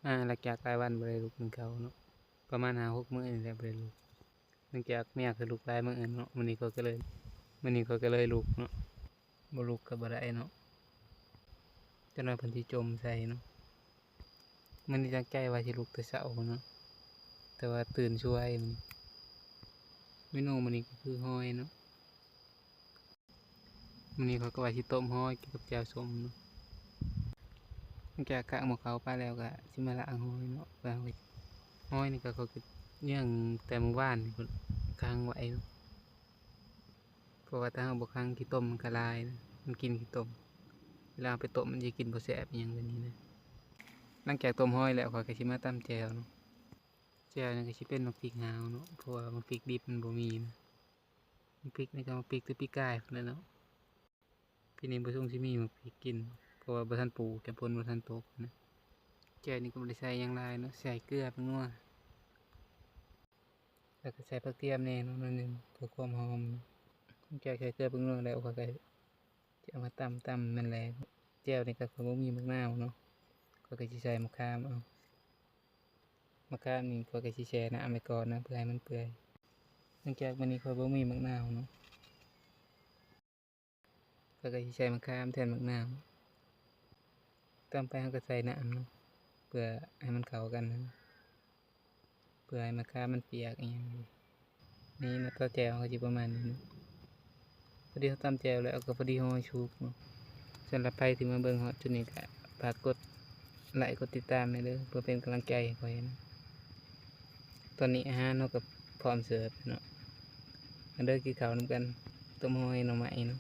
หลังจากหลายวันบ่ได้ลุกเหมือนเก่าเนาะประมาณ5-6 มื้อนี่แหละบ่ได้ลุกเนื่องจากเมียคือลุกหลายมื้อเนาะมื้อนี้ก็เลยลุกเนาะบ่ลุกก็บ่ได้เนาะจักหน่อยเพิ่นสิจมใส่เนาะมื้อนี้ตั้งใจว่าสิลุกแต่เช้าเนาะแต่ว่าตื่นช่วยมื้อนี้เมนูมื้อนี้ก็คือหอยเนาะมื้อนี้เขาก็ว่าสิต้มหอยกินกับแจ่วส้มเนาะหลังจากกะหม้อข้าวไปแล้วก็สิมาล้างหอยเนาะล้างไว้หอยนี่ก็เขาก็ย่างแต่มื้อวานนี่พุ่นค้างไว้เนาะเพราะว่าถ้าเราบ่ค้างขี้ต้มมันก็ลายนะมันกินขี้ต้มเวลาเอาไปต้มมันสิกินบ่แซ่บอิหยังแบบนี้นะหลังจากต้มหอยแล้วข้อยก็สิมาตำแจ่วเนาะแจ่วนี่ก็สิเป็นบักพริกหาวเนาะเพราะว่าบักพริกดิบมันบ่มีนะบักพริกนี่ก็บักพริกแต่ปีกายพุ่นแหละเนาะปีนี้บ่ทรงสิมีบักพริกกินเพราะว่าบ่ทันปลูกแต่ฝนบ่ทันตกนะแจ่วนี่ก็บ่ได้ใส่หยังหลายเนาะใส่เกลือเป็นนัวแล้วก็ใส่ผักเทียมแหน่เนาะหน่อยหนึงเพื่อความหอมหลังจากใส่เกลือเป็นนัวแล้วข้อยก็จะเอามาตำนั่นแหละแจ่วนี่ก็ข้อยบ่มีมะนาวเนาะข้อยก็สิใส่มะขามเอามะขามนี่ข้อยก็สิแช่น้ำไว้ก่อนนะเพื่อให้มันเปื่อยหลังจากมื้อนี้ข้อยบ่มีมะนาวเนาะข้อยก็สิใช้มะขามแทนมะนาวตำไปเราก็ใส่น้ำเนาะเพื่อให้มันเข้ากันนะเพื่อให้มะขามมันเปียกอิหยังนี่นะตัวแจ่วก็สิประมาณนี้เนาะพอดีเราตำแจ่วแล้วก็พอดีหอยชุบเนาะสำหรับใครที่มาเบิ่งฮอดจุดนี้ก็ฝากกดไลค์กดติดตามให้เด้อเพื่อเป็นกำลังใจให้ข้อยนะตอนนี้อาหารเราก็พร้อมเสิร์ฟเนาะมาเด้อกินข้าวนำกันต้มหอยหน่อไม้เนาะ